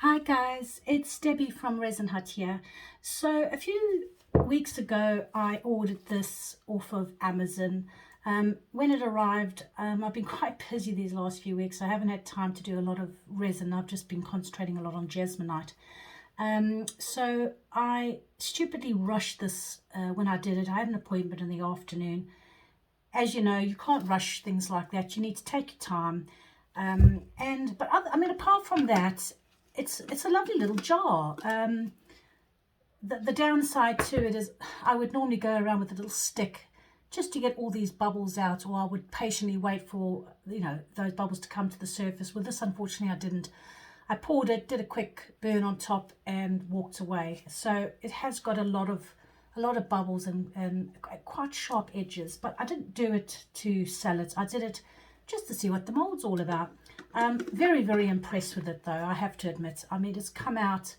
Hi guys, it's Debbie from Resin Hut here. So a few weeks ago I ordered this off of Amazon. When it arrived, I've been quite busy these last few weeks. I haven't had time to do a lot of resin. I've just been concentrating a lot on Jesmonite. So I stupidly rushed this when I did it. I had an appointment in the afternoon. As you know, you can't rush things like that. You need to take your time. Apart from that, it's a lovely little jar. The downside to it is I would normally go around with a little stick just to get all these bubbles out, or I would patiently wait for those bubbles to come to the surface. With this, unfortunately, I didn't. I poured it, did a quick burn on top, and walked away. So it has got a lot of bubbles and quite sharp edges. But I didn't do it to sell it. I did it just to see what the mold's all about. Very, very impressed with it though, I have to admit. I mean, it's come out,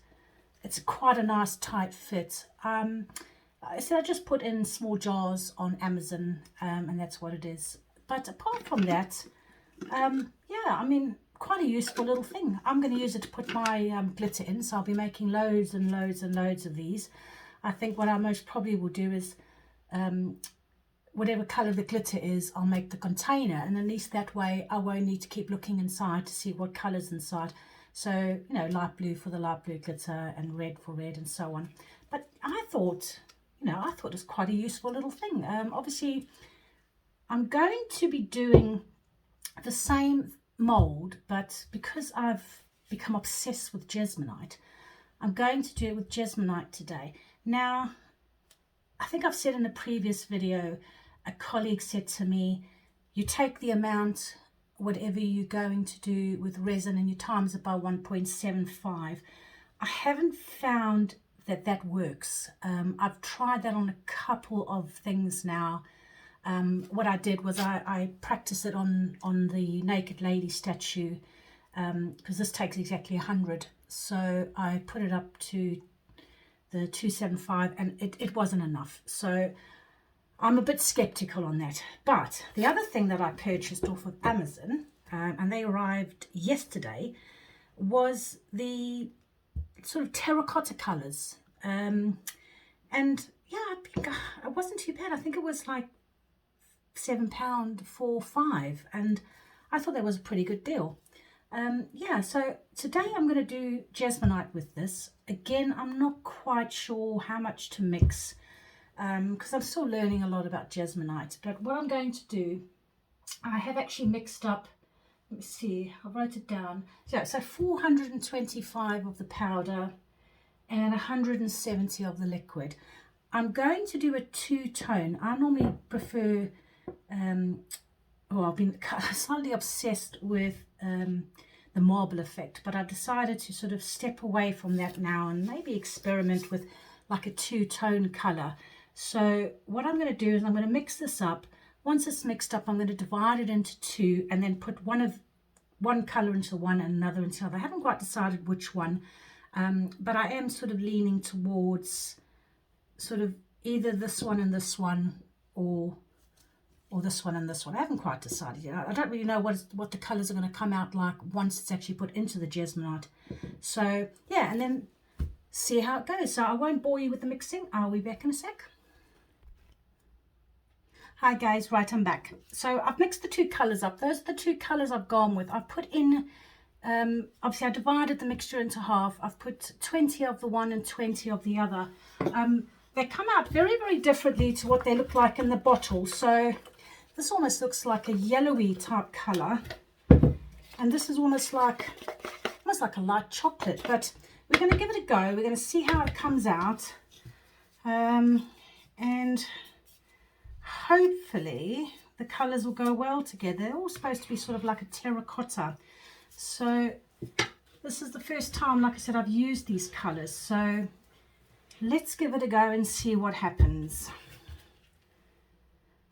it's quite a nice tight fit. So I just put in small jars on Amazon, and that's what it is. But apart from that, yeah, I mean, quite a useful little thing. I'm going to use it to put my glitter in, so I'll be making loads and loads and loads of these. I think what I most probably will do is whatever color the glitter is, I'll make the container, and at least that way I won't need to keep looking inside to see what colors inside. So, light blue for the light blue glitter and red for red and so on. But I thought it was quite a useful little thing. Obviously, I'm going to be doing the same mold, but because I've become obsessed with Jesmonite, I'm going to do it with Jesmonite today. Now, I think I've said in a previous video, a colleague said to me, you take the amount, whatever you're going to do with resin, and you times it by 1.75. I haven't found that works. I've tried that on a couple of things now. What I did was I practiced it on the naked lady statue, because this takes exactly 100. So I put it up to the 275, and it wasn't enough. So I'm a bit skeptical on that. But the other thing that I purchased off of Amazon, and they arrived yesterday, was the sort of terracotta colors. And yeah, I think it wasn't too bad. I think it was like £7 for 5, and I thought that was a pretty good deal. Yeah, so today I'm going to do Jesmonite with this. Again, I'm not quite sure how much to mix, because I'm still learning a lot about Jesmonite. But what I'm going to do, I have actually mixed up, let me see, I wrote it down. So 425 of the powder and 170 of the liquid. I'm going to do a two-tone. I normally prefer, I've been slightly obsessed with the marble effect, but I've decided to sort of step away from that now and maybe experiment with like a two-tone color. So what I'm going to do is I'm going to mix this up. Once it's mixed up, I'm going to divide it into two and then put one color into one and another into another. I haven't quite decided which one, but I am sort of leaning towards sort of either this one and this one, or this one and this one. I haven't quite decided yet. I don't really know what the colors are going to come out like once it's actually put into the Jesmonite. So yeah, and then see how it goes. So I won't bore you with the mixing. I'll be back in a sec. Hi guys, right, I'm back. So I've mixed the two colors up. Those are the two colors I've gone with. I've put in, obviously I divided the mixture into half. I've put 20 of the one and 20 of the other. They come out very, very differently to what they look like in the bottle. So this almost looks like a yellowy type color, and this is almost like a light chocolate. But we're going to give it a go. We're going to see how it comes out, and hopefully the colors will go well together. They're all supposed to be sort of like a terracotta. So this is the first time, like I said, I've used these colors. So let's give it a go and see what happens.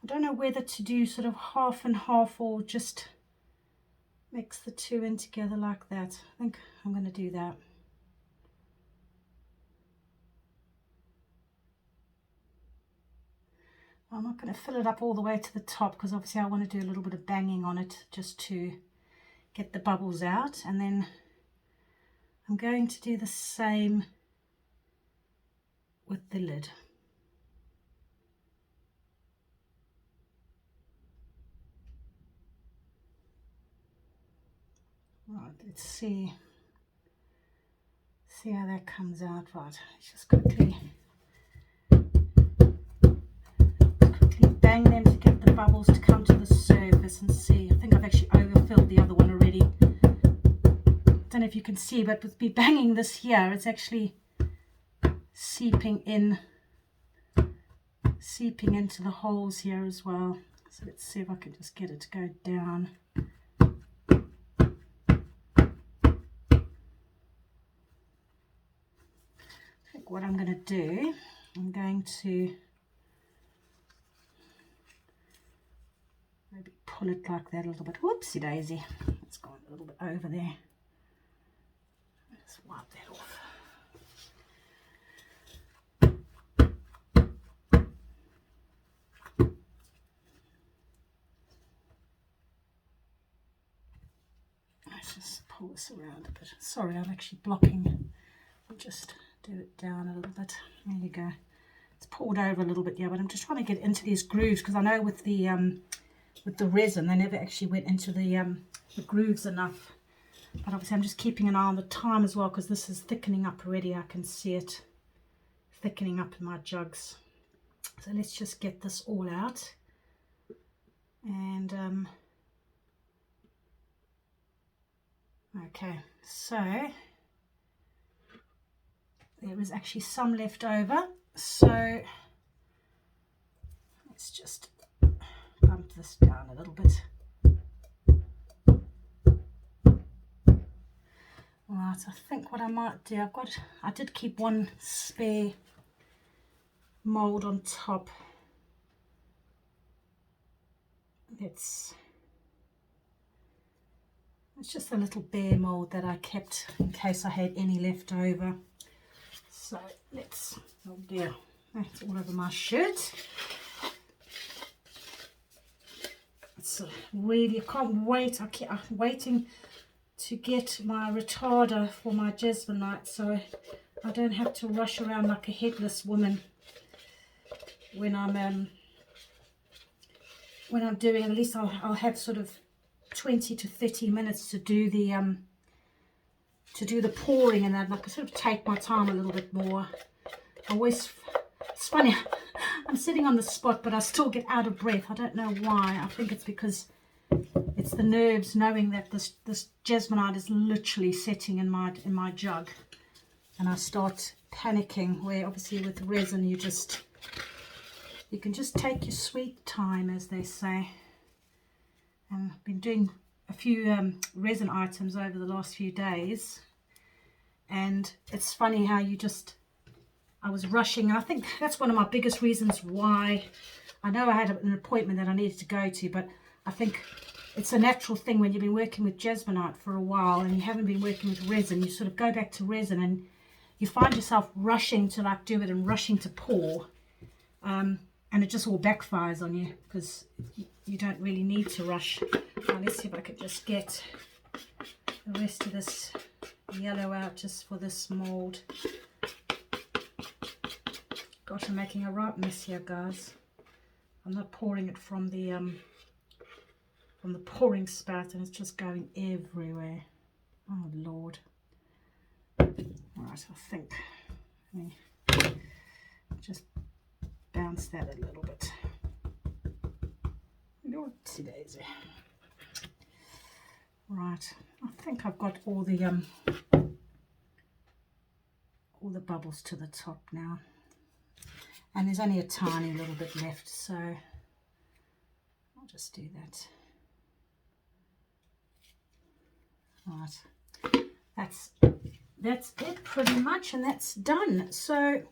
I don't know whether to do sort of half and half or just mix the two in together like that. I think I'm going to do that. I'm not going to fill it up all the way to the top, because obviously I want to do a little bit of banging on it just to get the bubbles out. And then I'm going to do the same with the lid. Right, let's see how that comes out. Right, let's just quickly bang them to get the bubbles to come to the surface and see. I think I've actually overfilled the other one already. Don't know if you can see, but with me banging this here, it's actually seeping into the holes here as well. So let's see if I can just get it to go down. I think what I'm going to do, I'm going to maybe pull it like that a little bit. Whoopsie daisy, it's gone a little bit over there. Let's wipe that off. Let's just pull this around a bit. Sorry, I'm actually blocking. I'll just do it down a little bit. There you go. It's pulled over a little bit, yeah, but I'm just trying to get into these grooves because I know with the resin they never actually went into the grooves enough. But obviously I'm just keeping an eye on the time as well because this is thickening up already. I can see it thickening up in my jugs. So let's just get this all out. And okay, so there was actually some left over, so let's just bump this down a little bit. Right, I think what I might do, I did keep one spare mold on top. It's just a little bare mold that I kept in case I had any left over. So let's, oh dear, that's all over my shirt. It's really, I can't wait. I'm waiting to get my retarder for my Jesmonite so I don't have to rush around like a headless woman when I'm doing. At least I'll have sort of 20 to 30 minutes to do the pouring, and that I can sort of take my time a little bit more. It's funny, I'm sitting on the spot but I still get out of breath. I don't know why. I think it's because it's the nerves knowing that this Jesmonite is literally setting in my jug, and I start panicking, where obviously with resin you can just take your sweet time, as they say. And I've been doing a few resin items over the last few days, and it's funny how I was rushing, and I think that's one of my biggest reasons why. I know I had an appointment that I needed to go to, but I think it's a natural thing when you've been working with Jesmonite for a while and you haven't been working with resin. You sort of go back to resin and you find yourself rushing to like do it and rushing to pour, and it just all backfires on you because you don't really need to rush. Now let's see if I could just get the rest of this yellow out just for this mold. Gosh, I'm making a right mess here, guys. I'm not pouring it from the pouring spout, and it's just going everywhere. Oh Lord. Right, I think let me just bounce that a little bit. Oopsie daisy. Right, I think I've got all the bubbles to the top now, and there's only a tiny little bit left, so I'll just do that. Right, that's it pretty much, and that's done. So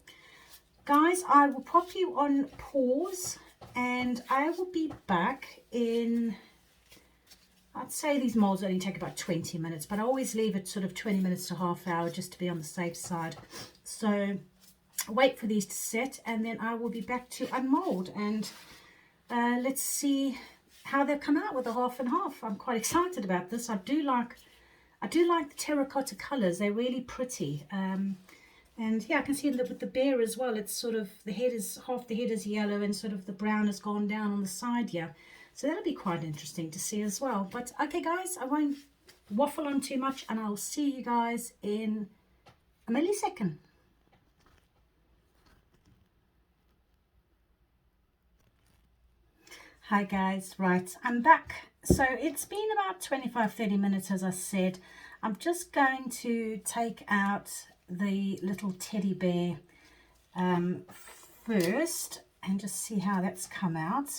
guys, I will pop you on pause and I will be back in, I'd say these molds only take about 20 minutes, but I always leave it sort of 20 minutes to half hour just to be on the safe side. So wait for these to set, and then I will be back to unmold, and let's see how they've come out with a half and half. I'm quite excited about this. I do like I do like the terracotta colors. They're really pretty. And yeah, I can see with the bear as well, it's sort of, the head is, half the head is yellow and sort of the brown has gone down on the side here. So that'll be quite interesting to see as well. But okay guys, I won't waffle on too much and I'll see you guys in a millisecond. Hi guys, right, I'm back. So it's been about 25-30 minutes as I said. I'm just going to take out the little teddy bear first and just see how that's come out.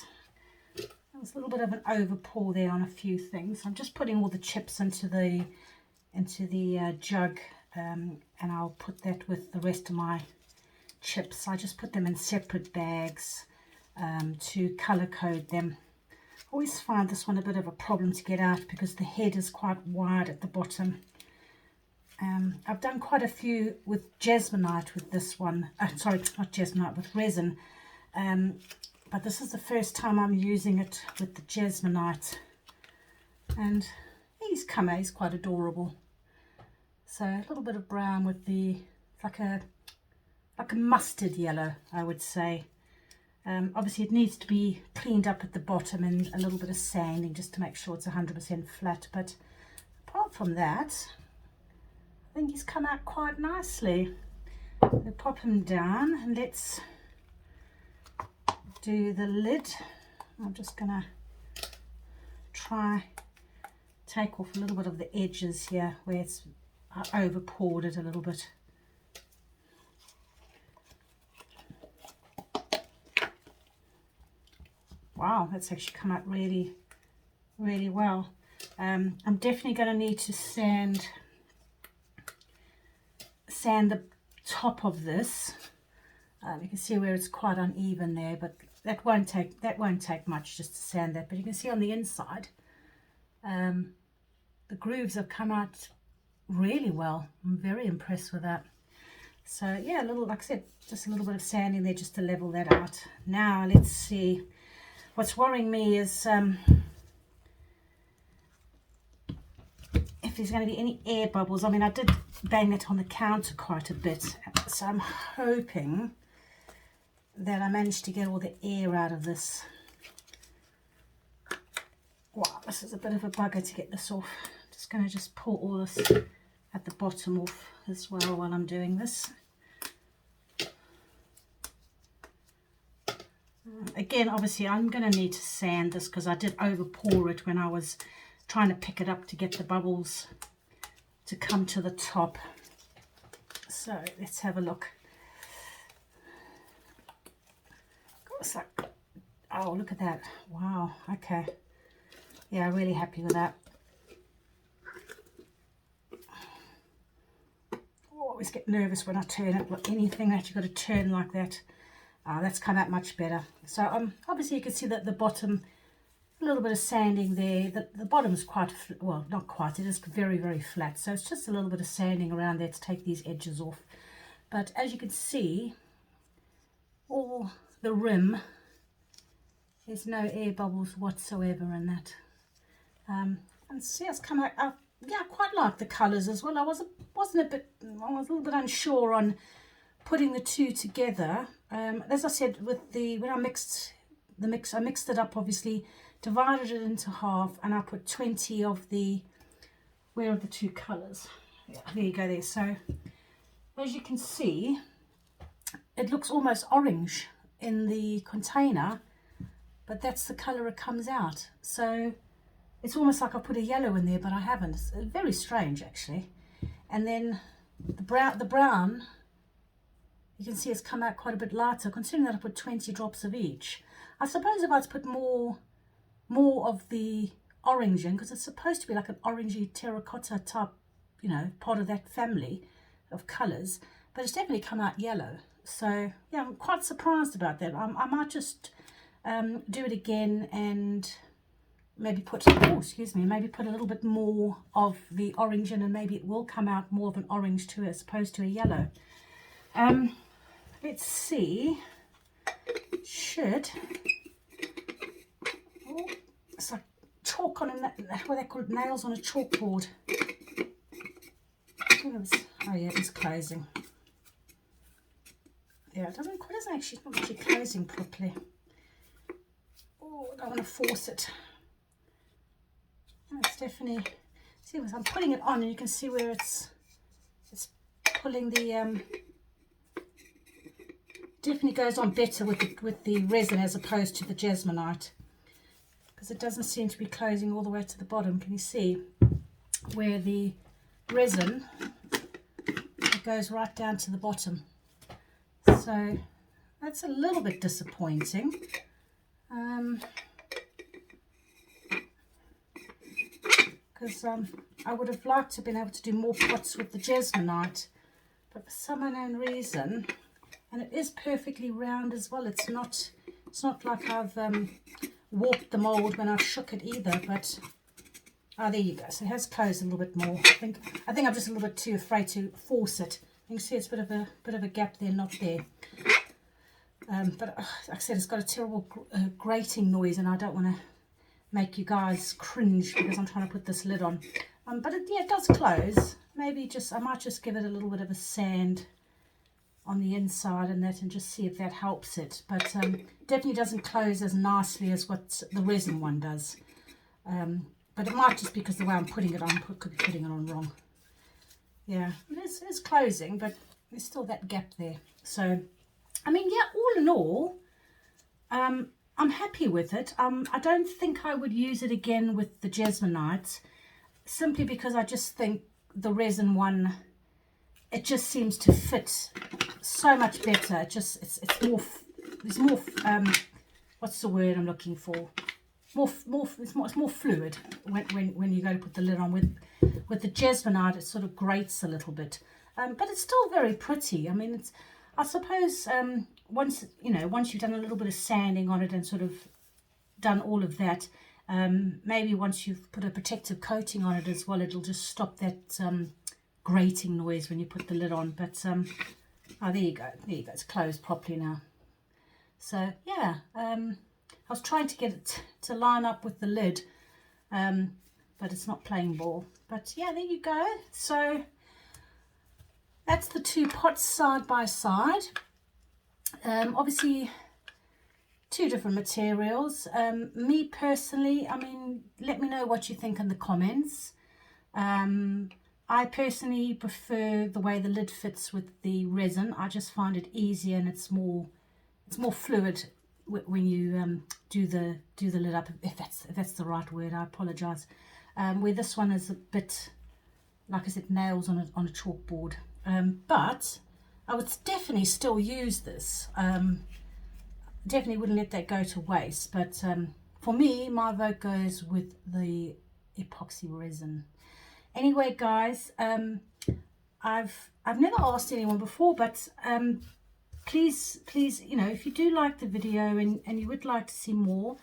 There's a little bit of an over pour there on a few things. I'm just putting all the chips into the jug, and I'll put that with the rest of my chips. I just put them in separate bags to color code them. I always find this one a bit of a problem to get out because the head is quite wide at the bottom. I've done quite a few with Jesmonite with this one. Sorry, not Jesmonite, with resin. But this is the first time I'm using it with the Jesmonite. And he's quite adorable. So a little bit of brown with the, like a mustard yellow, I would say. Obviously it needs to be cleaned up at the bottom and a little bit of sanding just to make sure it's 100% flat. But apart from that, I think he's come out quite nicely. We'll pop him down and let's do the lid. I'm just gonna try take off a little bit of the edges here where it's I over poured it a little bit. Wow, that's actually come out really, really well. I'm definitely going to need to sand the top of this. You can see where it's quite uneven there, but that won't take much just to sand that. But you can see on the inside, the grooves have come out really well. I'm very impressed with that. So yeah, a little, like I said, just a little bit of sanding there just to level that out. Now let's see. What's worrying me is if there's going to be any air bubbles. I mean, I did bang it on the counter quite a bit, so I'm hoping that I managed to get all the air out of this. Wow, this is a bit of a bugger to get this off. Just going to pull all this at the bottom off as well while I'm doing this. Again, obviously I'm going to need to sand this because I did over pour it when I was trying to pick it up to get the bubbles to come to the top. So let's have a look. It's like, oh, look at that. Wow, okay. Yeah, really happy with that. I always get nervous when I turn it, like anything that you've got to turn like that. That's come out much better. So obviously you can see that the bottom, a little bit of sanding there. The bottom is quite, well, not quite, it is very, very flat. So it's just a little bit of sanding around there to take these edges off. But as you can see, all the rim, there's no air bubbles whatsoever in that. And see, it's come out, yeah, I quite like the colours as well. I was a little bit unsure on putting the two together. As I said, when I mixed the mix, I mixed it up, obviously, divided it into half, and I put 20 of the, where are the two colours? Yeah, there you go there. So as you can see, it looks almost orange in the container, but that's the colour it comes out. So it's almost like I put a yellow in there, but I haven't. It's very strange actually. And then the brown, you can see it's come out quite a bit lighter, considering that I put 20 drops of each. I suppose if I was to put more of the orange in, because it's supposed to be like an orangey terracotta type, you know, part of that family of colours, but it's definitely come out yellow. So yeah, I'm quite surprised about that. I might just do it again and maybe put, maybe put a little bit more of the orange in, and maybe it will come out more of an orange too, as opposed to a yellow. Let's see. Should, oh, it's like chalk on a, what they call it, nails on a chalkboard. think it was, oh yeah, it's closing. Yeah, it doesn't actually, it's not actually closing properly. Oh, I don't want to force it. No, it's definitely, see, I'm putting it on and you can see where it's pulling the, definitely goes on better with the resin as opposed to the Jesmonite, because it doesn't seem to be closing all the way to the bottom. Can you see where the resin, it goes right down to the bottom? So that's a little bit disappointing. Because I would have liked to have been able to do more pots with the Jesmonite, but for some unknown reason, and it is perfectly round as well. It's not like I've warped the mold when I've shook it either. But oh, there you go. So it has closed a little bit more. I think I'm just a little bit too afraid to force it. You can see it's a bit of a gap there, not there. But like I said, it's got a terrible grating noise, and I don't want to make you guys cringe because I'm trying to put this lid on. But yeah, it does close. Maybe I might just give it a little bit of a sand on the inside and that, and just see if that helps it. But definitely doesn't close as nicely as what the resin one does. But it might just because the way I'm putting it on, could be putting it on wrong. Yeah, it's closing, but there's still that gap there. So, I mean, yeah, all in all, I'm happy with it. I don't think I would use it again with the Jesmonite, simply because I just think the resin one, it just seems to fit so much better. It's more, there's more, what's the word I'm looking for? It's more fluid when you go to put the lid on. With the Jesmonite, it sort of grates a little bit, but it's still very pretty. I mean, I suppose once you've done a little bit of sanding on it and sort of done all of that, maybe once you've put a protective coating on it as well, it'll just stop that grating noise when you put the lid on. But oh, there you go, it's closed properly now. So yeah, I was trying to get it to line up with the lid, but it's not playing ball. But yeah, there you go. So that's the two pots side by side. Obviously two different materials. Me personally, I mean, let me know what you think in the comments. I personally prefer the way the lid fits with the resin. I just find it easier, and it's more fluid when you do the lid up, if that's the right word. I apologize. Where this one is a bit, like I said, nails on a chalkboard. But I would definitely still use this. Definitely wouldn't let that go to waste. But for me, my vote goes with the epoxy resin. Anyway, guys, I've never asked anyone before, but please, you know, if you do like the video and you would like to see more,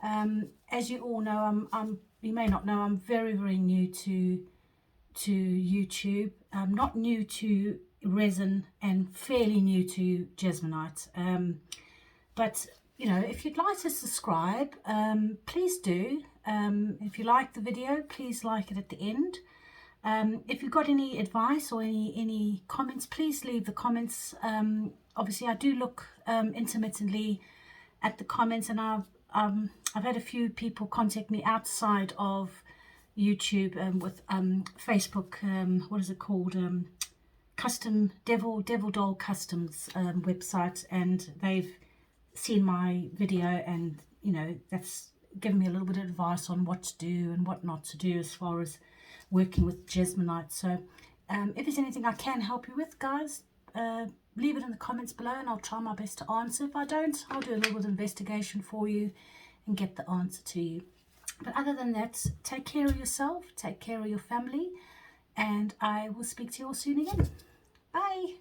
as you all know, you may not know, I'm very new to YouTube. I'm not new to resin and fairly new to Jesmonite. But you know, if you'd like to subscribe, please do. If you like the video, please like it at the end. If you've got any advice or any comments, please leave the comments. Obviously, I do look intermittently at the comments, and I've had a few people contact me outside of YouTube with Facebook. What is it called? Custom Devil Doll Customs website, and they've seen my video, and you know, that's given me a little bit of advice on what to do and what not to do as far as working with Jesmonite. So if there's anything I can help you with, guys, leave it in the comments below, and I'll try my best to answer. If I don't, I'll do a little bit of investigation for you and get the answer to you. But other than that, take care of yourself, take care of your family, and I will speak to you all soon again. Bye.